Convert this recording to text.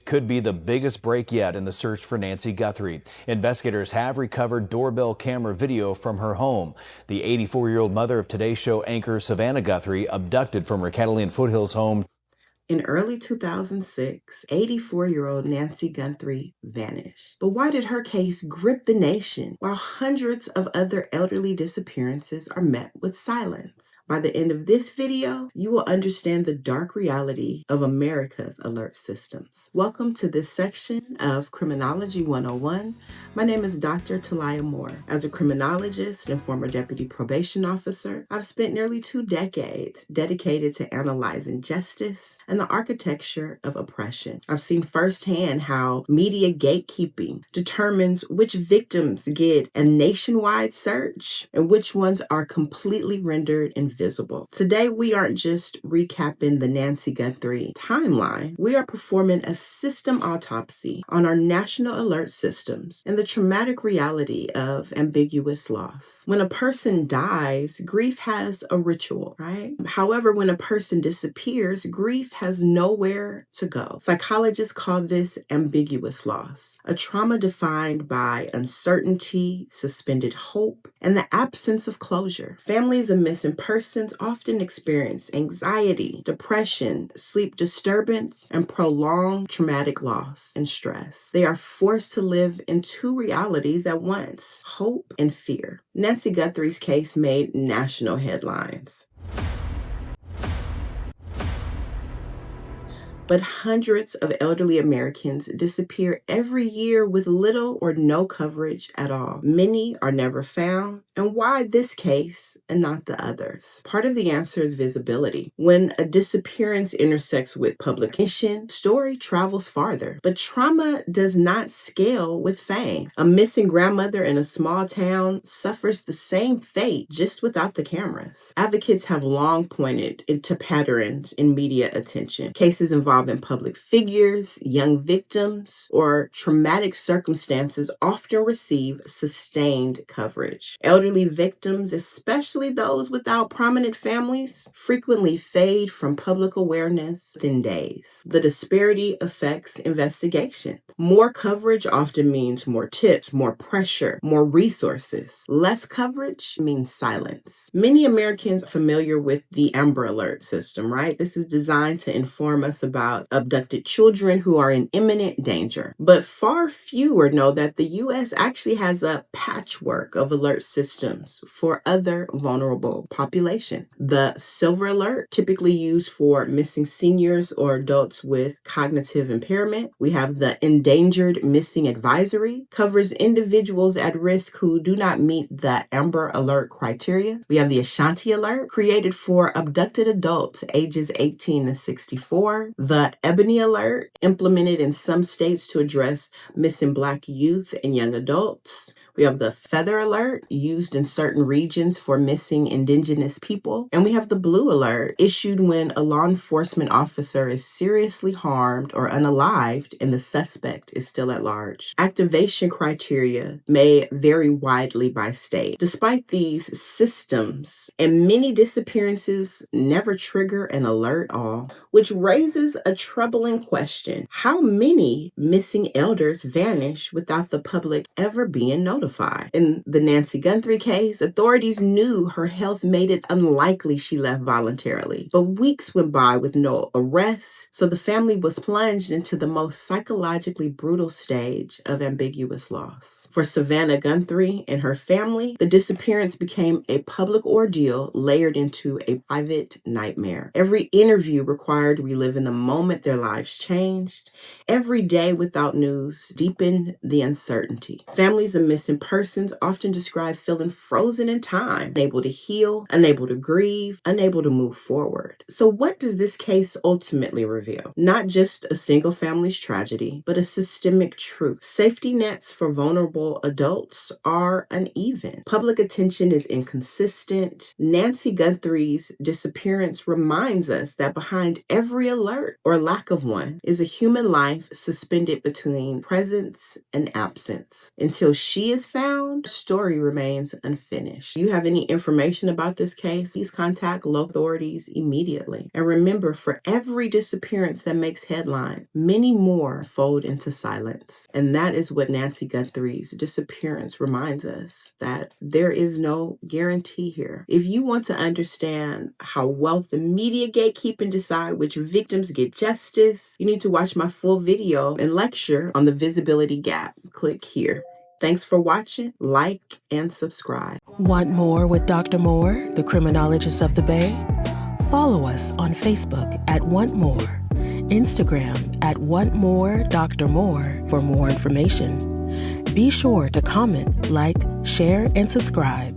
could be the biggest break yet in the search for Nancy Guthrie. Investigators have recovered doorbell camera video from her home. The 84-year-old mother of Today Show anchor Savannah Guthrie, abducted from her Catalina Foothills home. In early 2006, 84-year-old Nancy Guthrie vanished. But why did her case grip the nation while hundreds of other elderly disappearances are met with silence? By the end of this video, you will understand the dark reality of America's alert systems. Welcome to this section of Criminology 101. My name is Dr. Talia Moore. As a criminologist and former deputy probation officer, I've spent nearly 2 decades dedicated to analyzing justice and the architecture of oppression. I've seen firsthand how media gatekeeping determines which victims get a nationwide search and which ones are completely rendered invisible. Today, we aren't just recapping the Nancy Guthrie timeline. We are performing a system autopsy on our national alert systems and the traumatic reality of ambiguous loss. When a person dies, grief has a ritual, right? However, when a person disappears, grief has nowhere to go. Psychologists call this ambiguous loss, a trauma defined by uncertainty, suspended hope, and the absence of closure. Families of missing persons often experience anxiety, depression, sleep disturbance, and prolonged traumatic loss and stress. They are forced to live in two realities at once: hope and fear. Nancy Guthrie's case made national headlines. But hundreds of elderly Americans disappear every year with little or no coverage at all. Many are never found. And why this case and not the others? Part of the answer is visibility. When a disappearance intersects with publication, story travels farther. But trauma does not scale with fame. A missing grandmother in a small town suffers the same fate, just without the cameras. Advocates have long pointed to patterns in media attention. Cases involving public figures, young victims, or traumatic circumstances often receive sustained coverage. Elderly victims, especially those without prominent families, frequently fade from public awareness within days. The disparity affects investigations. More coverage often means more tips, more pressure, more resources. Less coverage means silence. Many Americans are familiar with the Amber Alert system, right? This is designed to inform us about abducted children who are in imminent danger. But far fewer know that the U.S. actually has a patchwork of alert systems for other vulnerable populations. The Silver Alert, typically used for missing seniors or adults with cognitive impairment. We have the Endangered Missing Advisory, covers individuals at risk who do not meet the Amber Alert criteria. We have the Ashanti Alert, created for abducted adults ages 18 to 64. The Ebony Alert, implemented in some states to address missing Black youth and young adults. We have the Feather Alert, used in certain regions for missing Indigenous people. And we have the Blue Alert, issued when a law enforcement officer is seriously harmed or unalived and the suspect is still at large. Activation criteria may vary widely by state. Despite these systems, and many disappearances never trigger an alert at all, which raises a troubling question. How many missing elders vanish without the public ever being notified? In the Nancy Guthrie case, authorities knew her health made it unlikely she left voluntarily. But weeks went by with no arrests, so the family was plunged into the most psychologically brutal stage of ambiguous loss. For Savannah Guthrie and her family, the disappearance became a public ordeal layered into a private nightmare. Every interview required reliving the moment their lives changed. Every day without news deepened the uncertainty. Families of missing persons often describe feeling frozen in time, unable to heal, unable to grieve, unable to move forward. So what does this case ultimately reveal? Not just a single family's tragedy, but a systemic truth. Safety nets for vulnerable adults are uneven. Public attention is inconsistent. Nancy Guthrie's disappearance reminds us that behind every alert or lack of one is a human life suspended between presence and absence. Until she is is found, the story remains unfinished. If you have any information about this case, please contact local authorities immediately. And remember, for every disappearance that makes headlines, many more fold into silence. And that is what Nancy Guthrie's disappearance reminds us, that there is no guarantee here. If you want to understand how wealth and media gatekeeping decide which victims get justice, you need to watch my full video and lecture on the visibility gap. Click here. Thanks for watching, like, and subscribe. Want more with Dr. Moore, the criminologist of the Bay? Follow us on Facebook at Want More, Instagram at Want More Dr. Moore for more information. Be sure to comment, like, share, and subscribe.